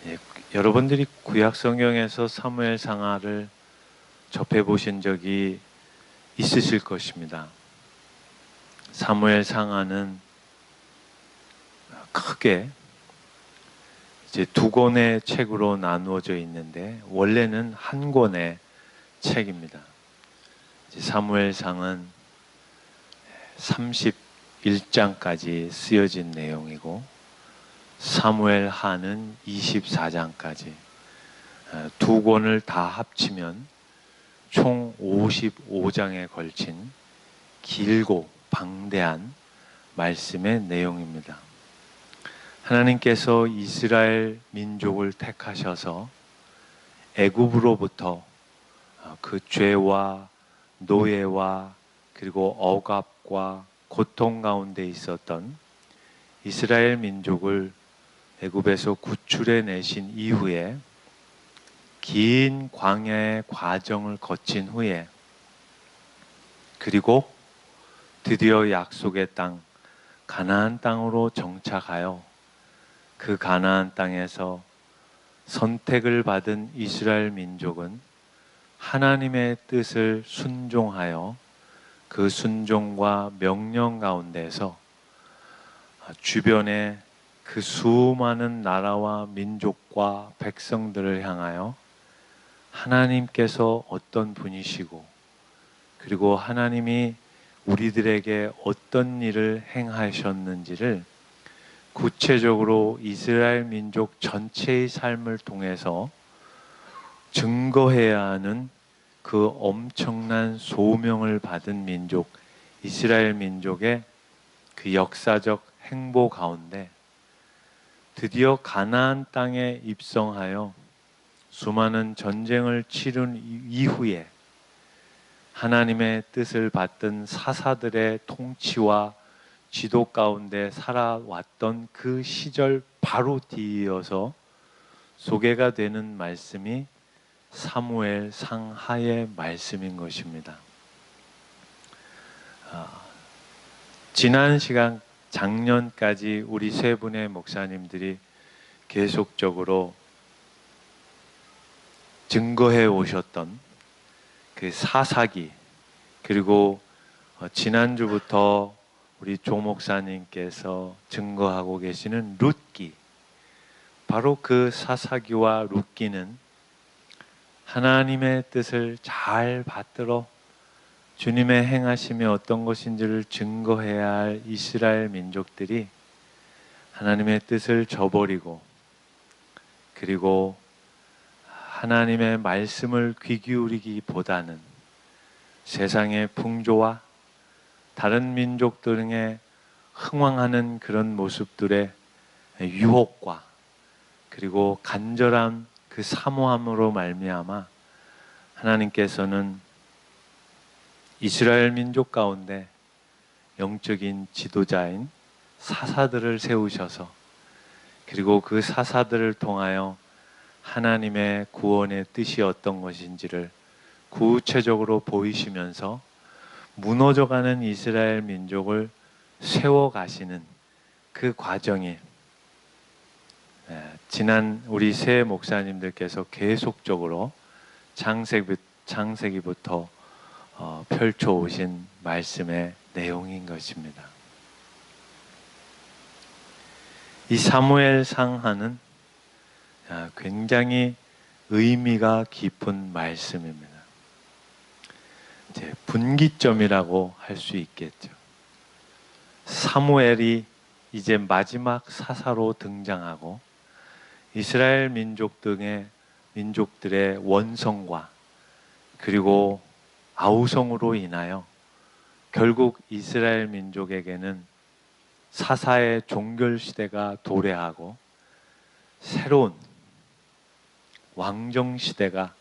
예, 여러분들이 구약 성경에서 사무엘 상하를 접해 보신 적이 있으실 것입니다. 사무엘 상하는 크게 이제 두 권의 책으로 나누어져 있는데 원래는 한 권의 책입니다. 사무엘상은 31장까지 쓰여진 내용이고 사무엘하는 24장까지 두 권을 다 합치면 총 55장에 걸친 길고 방대한 말씀의 내용입니다. 하나님께서 이스라엘 민족을 택하셔서 애굽으로부터 그 죄와 노예와 그리고 억압과 고통 가운데 있었던 이스라엘 민족을 애굽에서 구출해 내신 이후에 긴 광야의 과정을 거친 후에 그리고 드디어 약속의 땅 가나안 땅으로 정착하여 그 가나안 땅에서 선택을 받은 이스라엘 민족은 하나님의 뜻을 순종하여 그 순종과 명령 가운데서 주변의 그 수많은 나라와 민족과 백성들을 향하여 하나님께서 어떤 분이시고 그리고 하나님이 우리들에게 어떤 일을 행하셨는지를 구체적으로 이스라엘 민족 전체의 삶을 통해서 증거해야 하는 그 엄청난 소명을 받은 민족, 이스라엘 민족의 그 역사적 행보 가운데 드디어 가나안 땅에 입성하여 수많은 전쟁을 치른 이후에 하나님의 뜻을 받든 사사들의 통치와 지도 가운데 살아왔던 그 시절 바로 뒤이어서 소개가 되는 말씀이 사무엘 상하의 말씀인 것입니다. 지난 시간 작년까지 우리 세 분의 목사님들이 계속적으로 증거해 오셨던 그 사사기 그리고 지난주부터 우리 조 목사님께서 증거하고 계시는 룻기, 바로 그 사사기와 룻기는 하나님의 뜻을 잘 받들어 주님의 행하심이 어떤 것인지를 증거해야 할 이스라엘 민족들이 하나님의 뜻을 저버리고 그리고 하나님의 말씀을 귀 기울이기보다는 세상의 풍조와 다른 민족들 등에 흥황하는 그런 모습들의 유혹과 그리고 간절한 그 사모함으로 말미암아 하나님께서는 이스라엘 민족 가운데 영적인 지도자인 사사들을 세우셔서 그리고 그 사사들을 통하여 하나님의 구원의 뜻이 어떤 것인지를 구체적으로 보이시면서 무너져가는 이스라엘 민족을 세워가시는 그 과정이 지난 우리 세 목사님들께서 계속적으로 창세기부터 펼쳐오신 말씀의 내용인 것입니다. 이 사무엘 상하는 굉장히 의미가 깊은 말씀입니다. 이제 분기점이라고 할 수 있겠죠. 사무엘이 이제 마지막 사사로 등장하고 이스라엘 민족들의 원성과 그리고 아우성으로 인하여 결국 이스라엘 민족에게는 사사의 종결 시대가 도래하고 새로운 왕정 시대가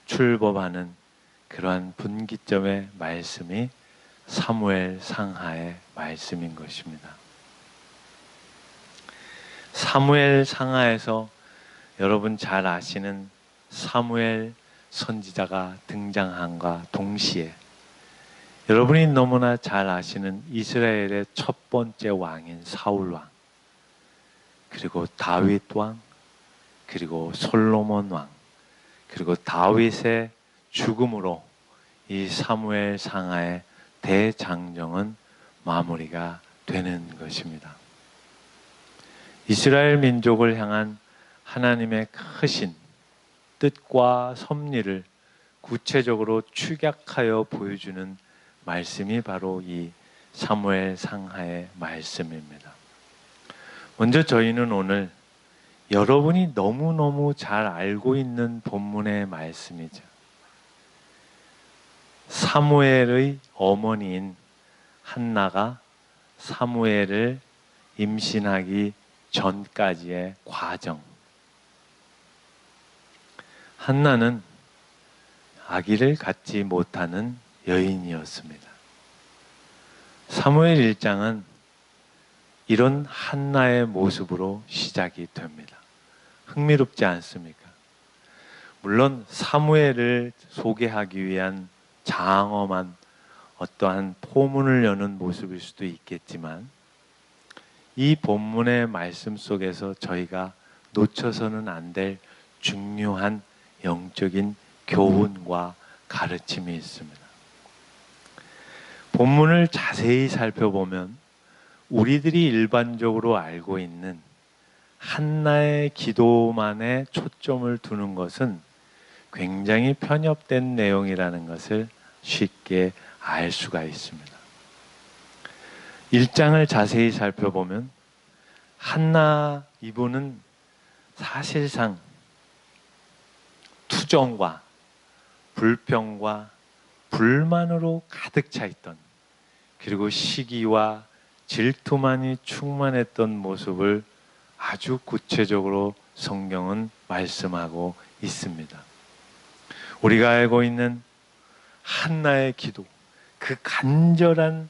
출범하는 그러한 분기점의 말씀이 사무엘 상하의 말씀인 것입니다. 사무엘 상하에서 여러분 잘 아시는 사무엘 선지자가 등장함과 동시에 여러분이 너무나 잘 아시는 이스라엘의 첫 번째 왕인 사울 왕, 그리고 다윗 왕, 그리고 솔로몬 왕, 그리고 다윗의 죽음으로 이 사무엘 상하의 대장정은 마무리가 되는 것입니다. 이스라엘 민족을 향한 하나님의 크신 뜻과 섭리를 구체적으로 축약하여 보여주는 말씀이 바로 이 사무엘 상하의 말씀입니다. 먼저 저희는 오늘 여러분이 너무너무 잘 알고 있는 본문의 말씀이죠. 사무엘의 어머니인 한나가 사무엘을 임신하기 전까지의 과정. 한나는 아기를 갖지 못하는 여인이었습니다. 사무엘 1장은 이런 한나의 모습으로 시작이 됩니다. 흥미롭지 않습니까? 물론 사무엘을 소개하기 위한 장엄한 어떠한 포문을 여는 모습일 수도 있겠지만 이 본문의 말씀 속에서 저희가 놓쳐서는 안 될 중요한 영적인 교훈과 가르침이 있습니다. 본문을 자세히 살펴보면 우리들이 일반적으로 알고 있는 한나의 기도만에 초점을 두는 것은 굉장히 편협된 내용이라는 것을 쉽게 알 수가 있습니다. 1장을 자세히 살펴보면 한나 이분은 사실상 투정과 불평과 불만으로 가득 차 있던, 그리고 시기와 질투만이 충만했던 모습을 아주 구체적으로 성경은 말씀하고 있습니다. 우리가 알고 있는 한나의 기도, 그 간절한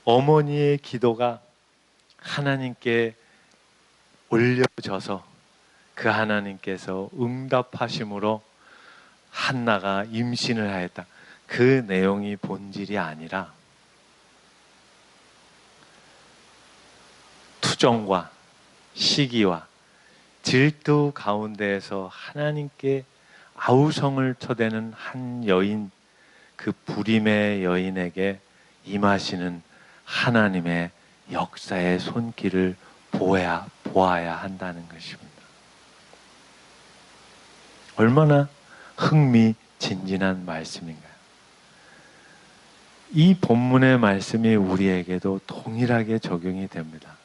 어머니의 기도가 하나님께 올려져서 그 하나님께서 응답하심으로 한나가 임신을 하였다. 그 내용이 본질이 아니라 투정과 시기와 질투 가운데에서 하나님께 아우성을 쳐대는 한 여인, 그 불임의 여인에게 임하시는 하나님의 역사의 손길을 보아야 한다는 것입니다. 얼마나 흥미진진한 말씀인가요? 이 본문의 말씀이 우리에게도 동일하게 적용이 됩니다.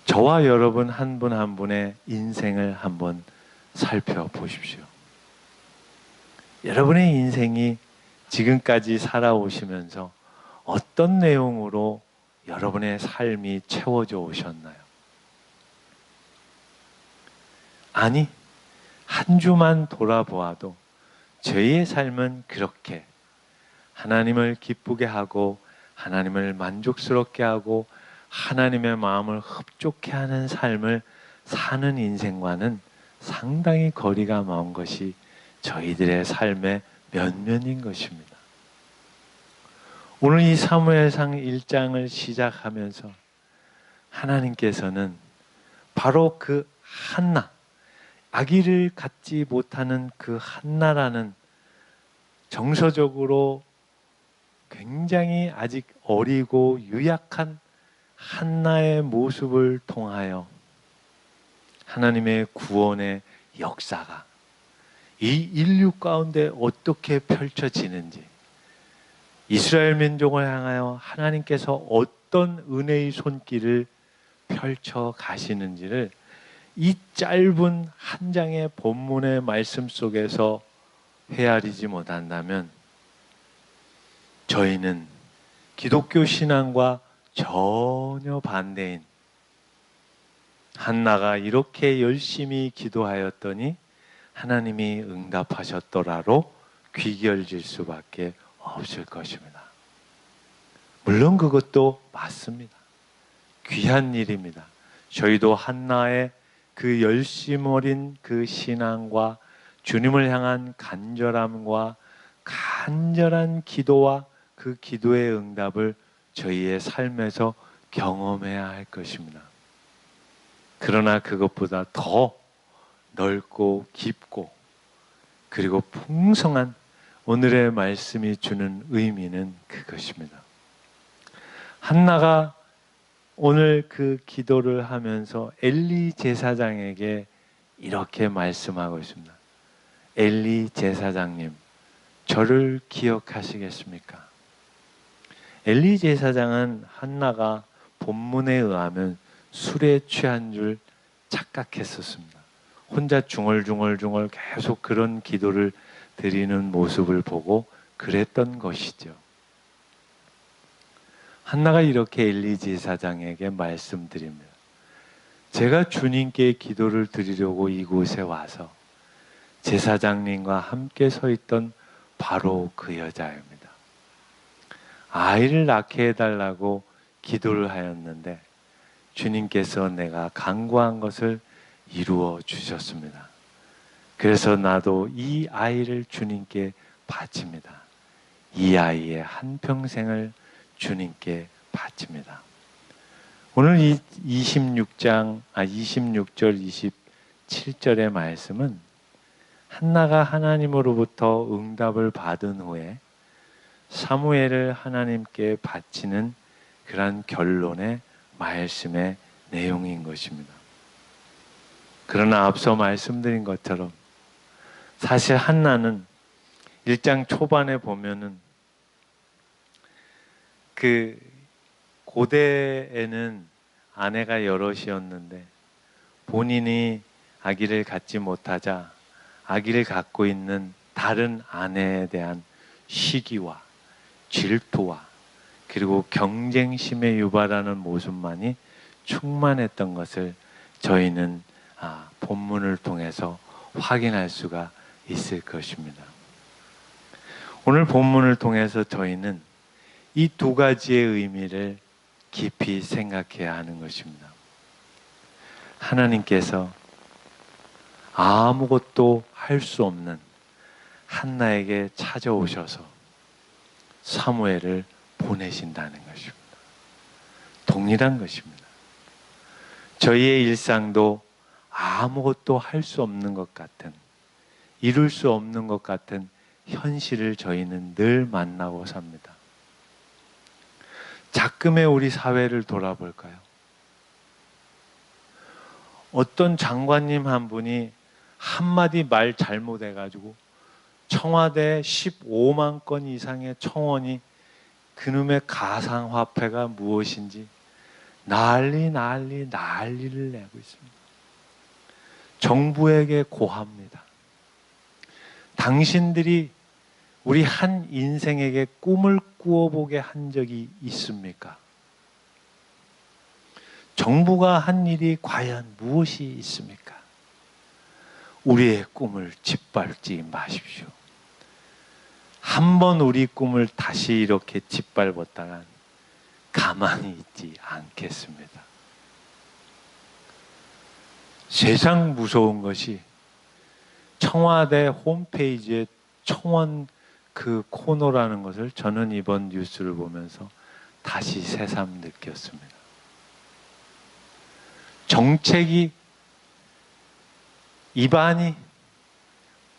저와 여러분 한 분 한 분의 인생을 한번 살펴보십시오. 여러분의 인생이 지금까지 살아오시면서 어떤 내용으로 여러분의 삶이 채워져 오셨나요? 아니, 한 주만 돌아보아도 저희의 삶은 그렇게 하나님을 기쁘게 하고 하나님을 만족스럽게 하고 하나님의 마음을 흡족해 하는 삶을 사는 인생과는 상당히 거리가 먼 것이 저희들의 삶의 면면인 것입니다. 오늘 이 사무엘상 1장을 시작하면서 하나님께서는 바로 그 한나, 아기를 갖지 못하는 그 한나라는 정서적으로 굉장히 아직 어리고 유약한 한나의 모습을 통하여 하나님의 구원의 역사가 이 인류 가운데 어떻게 펼쳐지는지, 이스라엘 민족을 향하여 하나님께서 어떤 은혜의 손길을 펼쳐 가시는지를 이 짧은 한 장의 본문의 말씀 속에서 헤아리지 못한다면 저희는 기독교 신앙과 전혀 반대인 한나가 이렇게 열심히 기도하였더니 하나님이 응답하셨더라로 귀결질 수밖에 없을 것입니다. 물론 그것도 맞습니다. 귀한 일입니다. 저희도 한나의 그 열심 어린 그 신앙과 주님을 향한 간절함과 간절한 기도와 그 기도의 응답을 저희의 삶에서 경험해야 할 것입니다. 그러나 그것보다 더 넓고 깊고 그리고 풍성한 오늘의 말씀이 주는 의미는 그것입니다. 한나가 오늘 그 기도를 하면서 엘리 제사장에게 이렇게 말씀하고 있습니다. 엘리 제사장님, 저를 기억하시겠습니까? 엘리 제사장은 한나가 본문에 의하면 술에 취한 줄 착각했었습니다. 혼자 중얼중얼 계속 그런 기도를 드리는 모습을 보고 그랬던 것이죠. 한나가 이렇게 엘리 제사장에게 말씀드립니다. 제가 주님께 기도를 드리려고 이곳에 와서 제사장님과 함께 서 있던 바로 그 여자입니다. 아이를 낳게 해달라고 기도를 하였는데 주님께서 내가 간구한 것을 이루어 주셨습니다. 그래서 나도 이 아이를 주님께 바칩니다. 이 아이의 한평생을 주님께 바칩니다. 오늘 이 26절 27절의 말씀은 한나가 하나님으로부터 응답을 받은 후에 사무엘을 하나님께 바치는 그런 결론의 말씀의 내용인 것입니다. 그러나 앞서 말씀드린 것처럼 사실 한나는 1장 초반에 보면은 그 고대에는 아내가 여럿이었는데 본인이 아기를 갖지 못하자 아기를 갖고 있는 다른 아내에 대한 시기와 질투와 그리고 경쟁심에 유발하는 모습만이 충만했던 것을 저희는 본문을 통해서 확인할 수가 있을 것입니다. 오늘 본문을 통해서 저희는 이 두 가지의 의미를 깊이 생각해야 하는 것입니다. 하나님께서 아무것도 할 수 없는 한나에게 찾아오셔서 사무엘을 보내신다는 것입니다. 동일한 것입니다. 저희의 일상도 아무것도 할 수 없는 것 같은, 이룰 수 없는 것 같은 현실을 저희는 늘 만나고 삽니다. 작금의 우리 사회를 돌아볼까요? 어떤 장관님 한 분이 한마디 말 잘못해가지고 청와대 15만 건 이상의 청원이 그놈의 가상화폐가 무엇인지 난리를 내고 있습니다. 정부에게 고합니다. 당신들이 우리 한 인생에게 꿈을 꾸어보게 한 적이 있습니까? 정부가 한 일이 과연 무엇이 있습니까? 우리의 꿈을 짓밟지 마십시오. 한번 우리 꿈을 다시 이렇게 짓밟았다간 가만히 있지 않겠습니다. 세상 무서운 것이 청와대 홈페이지에 청원 그 코너라는 것을 저는 이번 뉴스를 보면서 다시 새삼 느꼈습니다. 정책이 입안이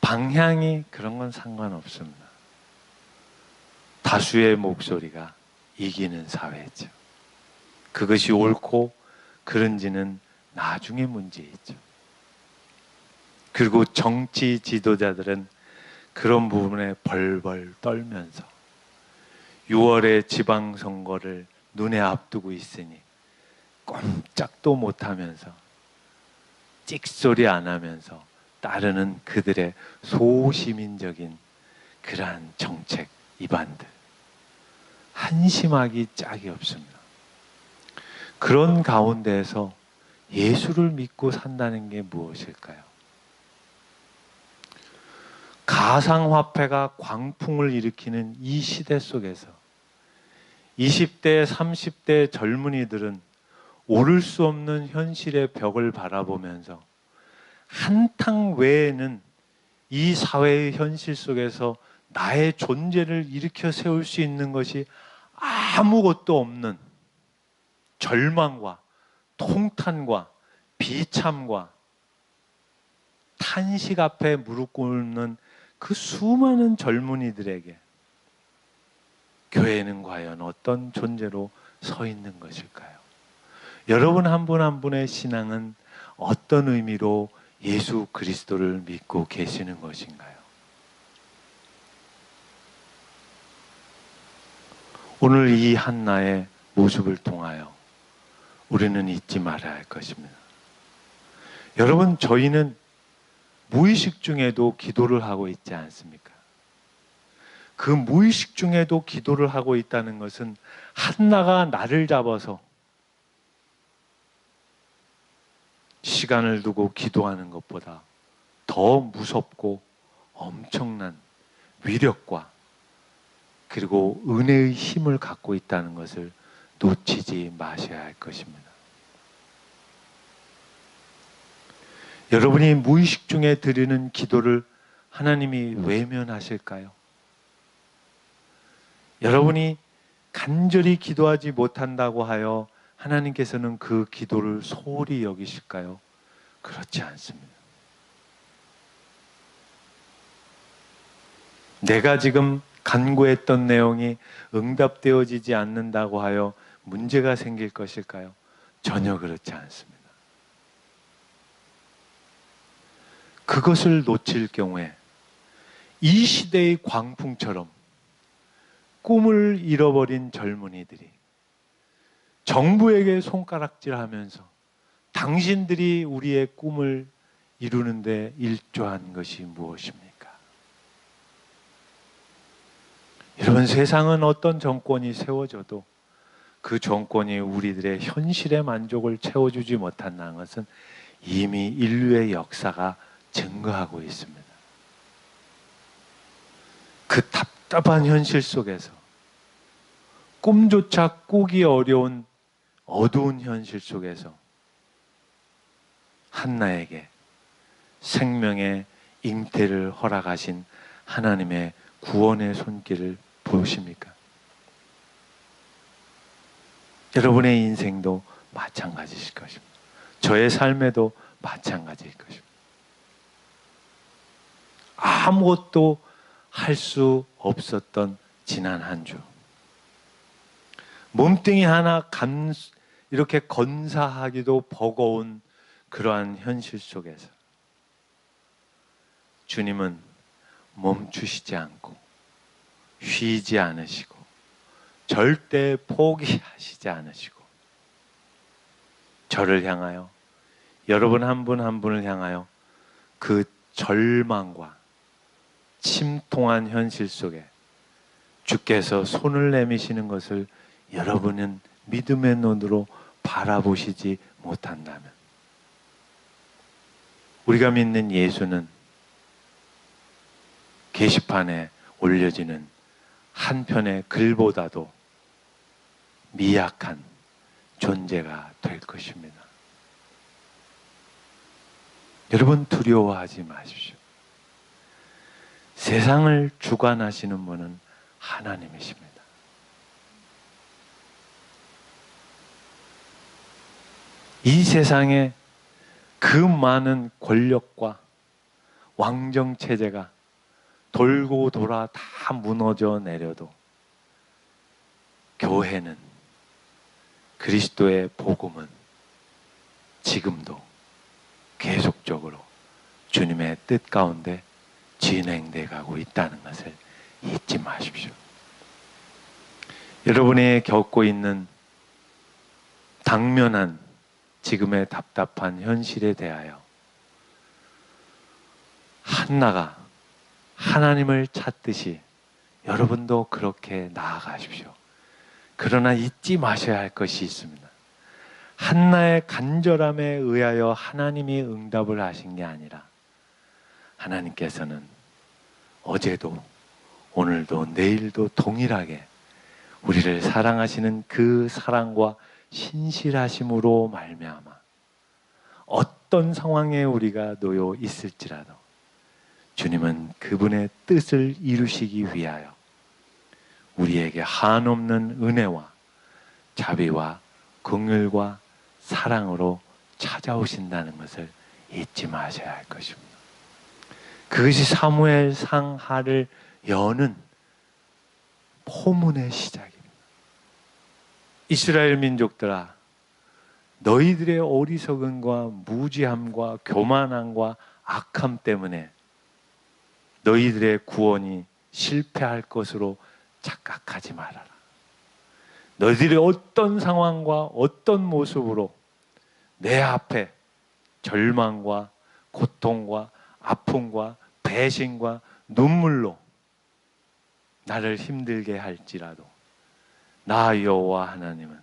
방향이 그런 건 상관없습니다. 다수의 목소리가 이기는 사회죠. 그것이 옳고 그른지는 나중의 문제이죠. 그리고 정치 지도자들은 그런 부분에 벌벌 떨면서 6월에 지방선거를 눈에 앞두고 있으니 꼼짝도 못하면서 찍소리 안 하면서 따르는 그들의 소시민적인 그러한 정책 입안들, 한심하기 짝이 없습니다. 그런 가운데에서 예수를 믿고 산다는 게 무엇일까요? 가상화폐가 광풍을 일으키는 이 시대 속에서 20대, 30대 젊은이들은 오를 수 없는 현실의 벽을 바라보면서 한탕 외에는 이 사회의 현실 속에서 나의 존재를 일으켜 세울 수 있는 것이 아무것도 없는 절망과 통탄과 비참과 탄식 앞에 무릎 꿇는 그 수많은 젊은이들에게 교회는 과연 어떤 존재로 서 있는 것일까요? 여러분 한 분 한 분의 신앙은 어떤 의미로 예수 그리스도를 믿고 계시는 것인가요? 오늘 이 한나의 모습을 통하여 우리는 잊지 말아야 할 것입니다. 여러분, 저희는 무의식 중에도 기도를 하고 있지 않습니까? 그 무의식 중에도 기도를 하고 있다는 것은 한나가 나를 잡아서 시간을 두고 기도하는 것보다 더 무섭고 엄청난 위력과 그리고 은혜의 힘을 갖고 있다는 것을 놓치지 마셔야 할 것입니다. 여러분이 무의식 중에 드리는 기도를 하나님이 외면하실까요? 여러분이 간절히 기도하지 못한다고 하여 하나님께서는 그 기도를 소홀히 여기실까요? 그렇지 않습니다. 내가 지금 간구했던 내용이 응답되어지지 않는다고 하여 문제가 생길 것일까요? 전혀 그렇지 않습니다. 그것을 놓칠 경우에 이 시대의 광풍처럼 꿈을 잃어버린 젊은이들이 정부에게 손가락질하면서 당신들이 우리의 꿈을 이루는데 일조한 것이 무엇입니까? 여러분, 세상은 어떤 정권이 세워져도 그 정권이 우리들의 현실의 만족을 채워주지 못한다는 것은 이미 인류의 역사가 증거하고 있습니다. 그 답답한 현실 속에서 꿈조차 꾸기 어려운 어두운 현실 속에서 한나에게 생명의 잉태를 허락하신 하나님의 구원의 손길을 보십니까? 여러분의 인생도 마찬가지일 것입니다. 저의 삶에도 마찬가지일 것입니다. 아무것도 할 수 없었던 지난 한 주. 몸뚱이 하나 이렇게 건사하기도 버거운 그러한 현실 속에서 주님은 멈추시지 않고 쉬지 않으시고 절대 포기하시지 않으시고 저를 향하여 여러분 한 분 한 분을 향하여 그 절망과 침통한 현실 속에 주께서 손을 내미시는 것을 여러분은 믿음의 눈으로 바라보시지 못한다면 우리가 믿는 예수는 게시판에 올려지는 한 편의 글보다도 미약한 존재가 될 것입니다. 여러분, 두려워하지 마십시오. 세상을 주관하시는 분은 하나님이십니다. 이 세상에 그 많은 권력과 왕정 체제가 돌고 돌아 다 무너져 내려도 교회는 그리스도의 복음은 지금도 계속적으로 주님의 뜻 가운데 진행돼 가고 있다는 것을 잊지 마십시오. 여러분이 겪고 있는 당면한 지금의 답답한 현실에 대하여 한나가 하나님을 찾듯이 여러분도 그렇게 나아가십시오. 그러나 잊지 마셔야 할 것이 있습니다. 한나의 간절함에 의하여 하나님이 응답을 하신 게 아니라 하나님께서는 어제도 오늘도 내일도 동일하게 우리를 사랑하시는 그 사랑과 신실하심으로 말미암아 어떤 상황에 우리가 놓여 있을지라도 주님은 그분의 뜻을 이루시기 위하여 우리에게 한없는 은혜와 자비와 긍휼과 사랑으로 찾아오신다는 것을 잊지 마셔야 할 것입니다. 그것이 사무엘상 하를 여는 포문의 시작입니다. 이스라엘 민족들아, 너희들의 어리석음과 무지함과 교만함과 악함 때문에 너희들의 구원이 실패할 것으로 착각하지 말아라. 너희들이 어떤 상황과 어떤 모습으로 내 앞에 절망과 고통과 아픔과 배신과 눈물로 나를 힘들게 할지라도 나 여호와 하나님은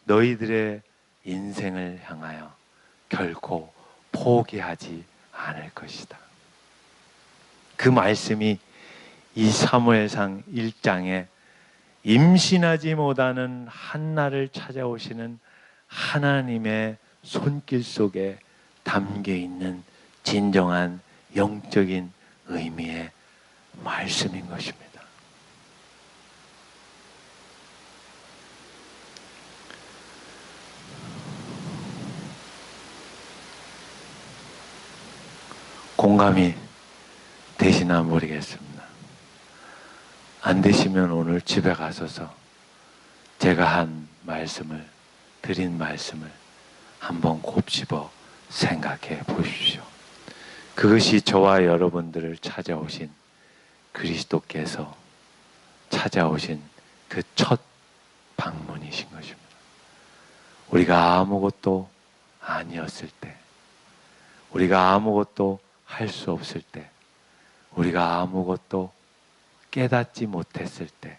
너희들의 인생을 향하여 결코 포기하지 않을 것이다. 그 말씀이 이 사무엘상 1장에 임신하지 못하는 한나를 찾아오시는 하나님의 손길 속에 담겨 있는 진정한 영적인 의미의 말씀인 것입니다. 공감이 되시나 모르겠습니다. 안 되시면 오늘 집에 가셔서 제가 드린 말씀을 한번 곱씹어 생각해 보십시오. 그것이 저와 여러분들을 찾아오신 그리스도께서 찾아오신 그 첫 방문이신 것입니다. 우리가 아무것도 아니었을 때, 우리가 아무것도 할 수 없을 때, 우리가 아무것도 깨닫지 못했을 때,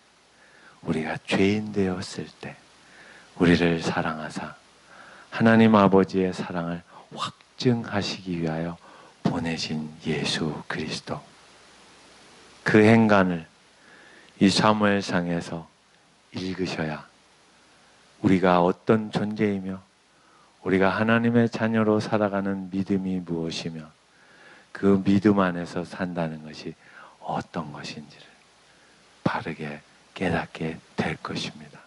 우리가 죄인 되었을 때 우리를 사랑하사 하나님 아버지의 사랑을 확증하시기 위하여 보내신 예수 그리스도, 그 행간을 이 사무엘상에서 읽으셔야 우리가 어떤 존재이며 우리가 하나님의 자녀로 살아가는 믿음이 무엇이며 그 믿음 안에서 산다는 것이 어떤 것인지를 바르게 깨닫게 될 것입니다.